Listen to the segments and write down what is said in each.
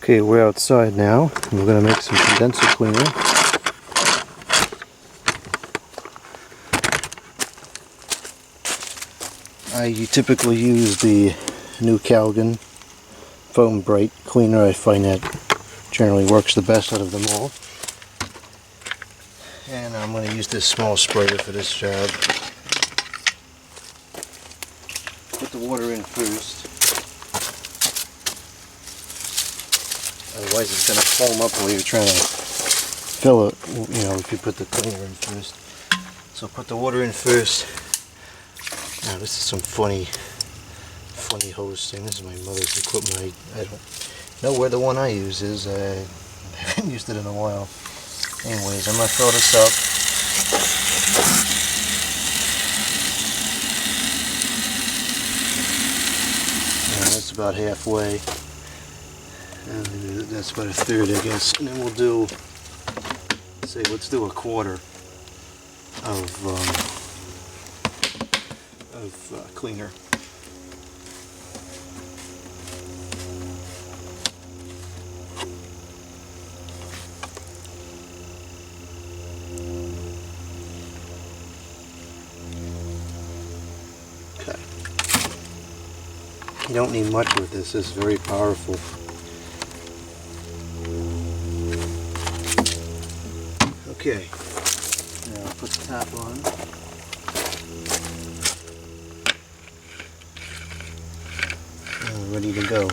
Okay, we're outside now. We're going to make some condenser cleaner. I typically use the NuCalgon FoamBrite cleaner. I find that generally works the best out of them all. And I'm going to use this small sprayer for this job. Put the water in first. Otherwise it's going to foam up while you're trying to fill it, you know, if you put the cleaner in first. So put the water in first. Now this is some funny hose thing. This is my mother's equipment. I don't know where the one I use is. I haven't used it in a while. Anyways, I'm going to fill this up. Now that's about halfway. And that's about a third, I guess. And then we'll do, say, let's do a quarter of cleaner. Okay. You don't need much with this. It's very powerful. Okay, now I'll put the top on. And we're ready to go.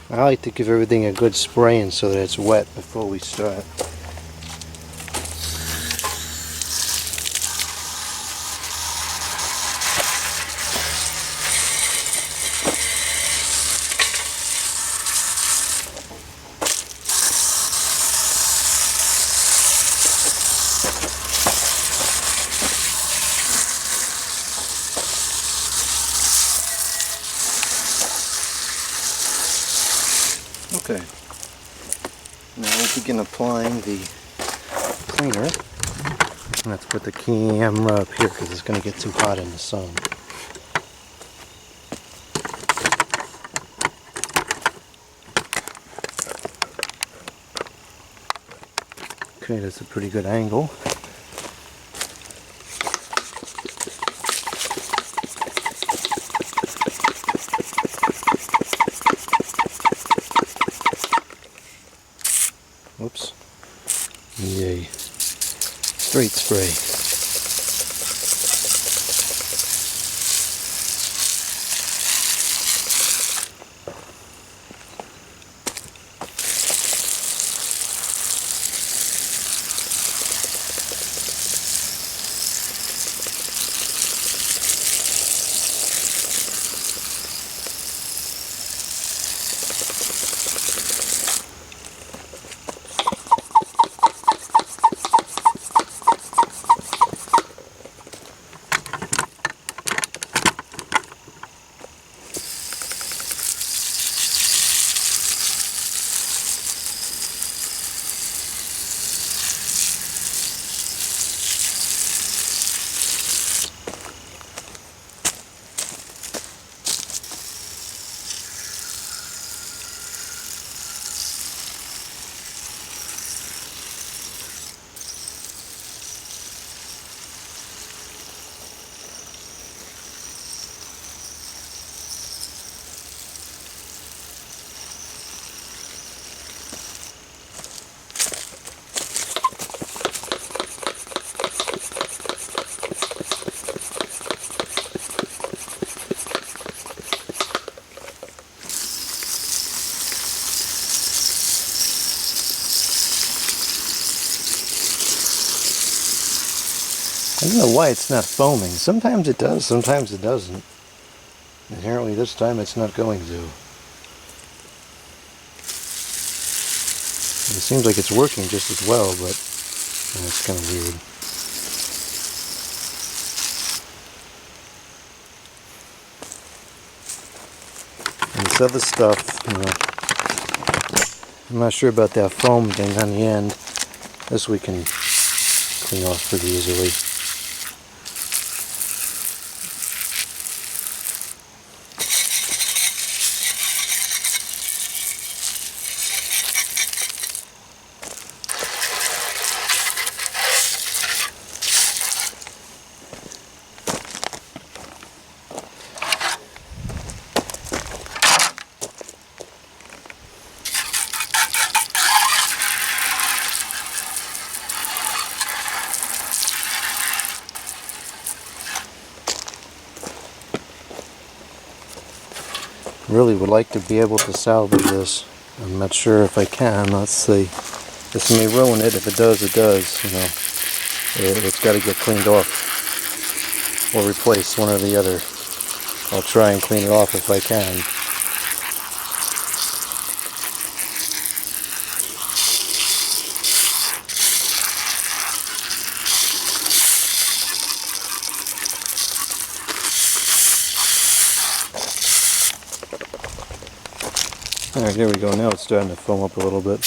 I like to give everything a good spraying so that it's wet before we start. Okay, now we'll begin applying the cleaner. Let's put the camera up here because it's going to get too hot in the sun. Okay, that's a pretty good angle. Whoops. Need a straight spray. I don't know why it's not foaming. Sometimes it does, sometimes it doesn't. Apparently this time it's not going to. It seems like it's working just as well, but it's kind of weird. And this other stuff, I'm not sure about that foam thing on the end. This we can clean off pretty easily. Really would like to be able to salvage this. I'm not sure if I can. Let's see. This may ruin it. If it does, it does. You know, it's got to get cleaned off or replaced, one or the other. I'll try and clean it off if I can. Alright, there we go. Now it's starting to foam up a little bit.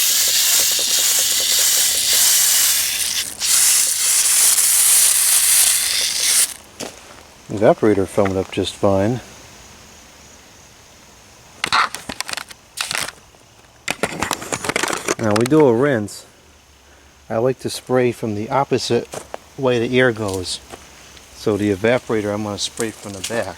The evaporator foamed up just fine. Now we do a rinse. I like to spray from the opposite way the air goes. So the evaporator I'm going to spray from the back.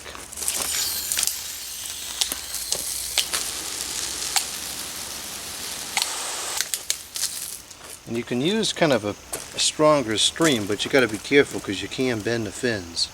And you can use kind of a stronger stream, but you got to be careful because you can bend the fins.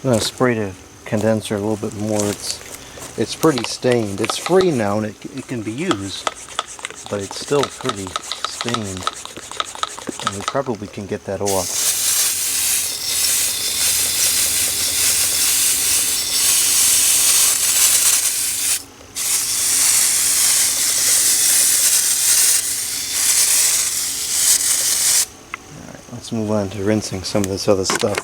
going to spray the condenser a little bit more. It's pretty stained. It's free now and it can be used, but it's still pretty stained. And we probably can get that off. Alright, let's move on to rinsing some of this other stuff.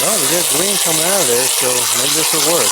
Well, we got green coming out of there, so maybe this will work.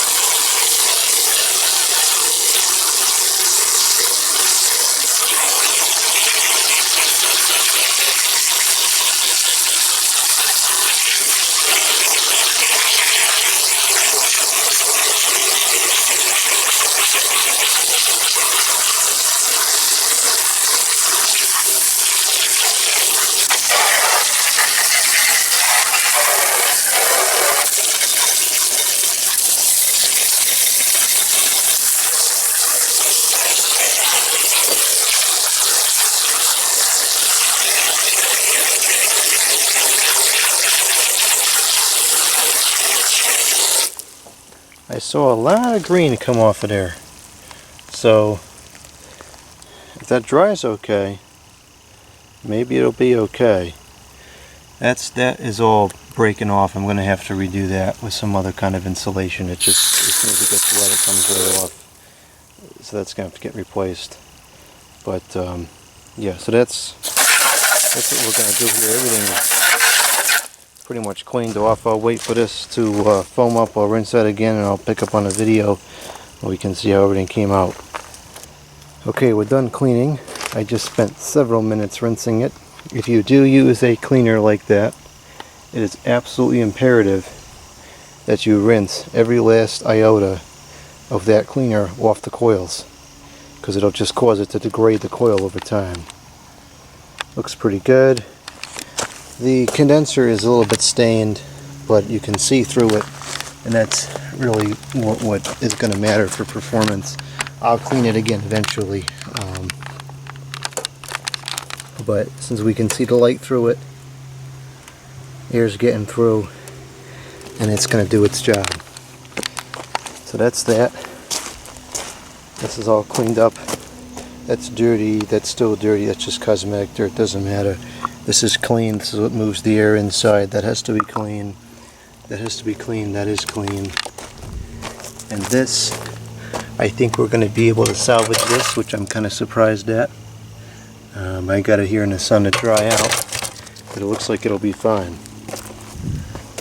I saw a lot of green come off of there. So if that dries okay, maybe it'll be okay. That is all breaking off. I'm going to have to redo that with some other kind of insulation. It just, as soon as it gets wet, it comes right off. So that's going to have to get replaced. But yeah, so that's what we're going to do here. Everything is pretty much cleaned off. I'll wait for this to foam up. I'll rinse that again and I'll pick up on the video and we can see how everything came out. Okay, we're done cleaning. I just spent several minutes rinsing it. If you do use a cleaner like that, it is absolutely imperative that you rinse every last iota of that cleaner off the coils, because it'll just cause it to degrade the coil over time. Looks pretty good. The condenser is a little bit stained, but you can see through it, and that's really what is going to matter for performance. I'll clean it again eventually, but since we can see the light through it, air's getting through, and it's going to do its job. So that's that. This is all cleaned up. That's dirty, that's still dirty, that's just cosmetic dirt, doesn't matter. This is clean, this is what moves the air inside. That has to be clean. That has to be clean, that is clean. And this, I think we're going to be able to salvage this, which I'm kind of surprised at. I got it here in the sun to dry out, but it looks like it'll be fine.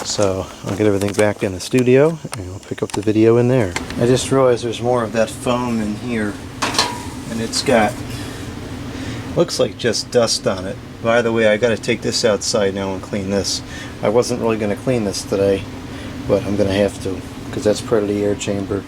So I'll get everything back in the studio and I'll pick up the video in there. I just realized there's more of that foam in here, and it's got, looks like just dust on it. By the way, I got to take this outside now and clean this. I wasn't really going to clean this today, but I'm going to have to, because that's part of the air chamber.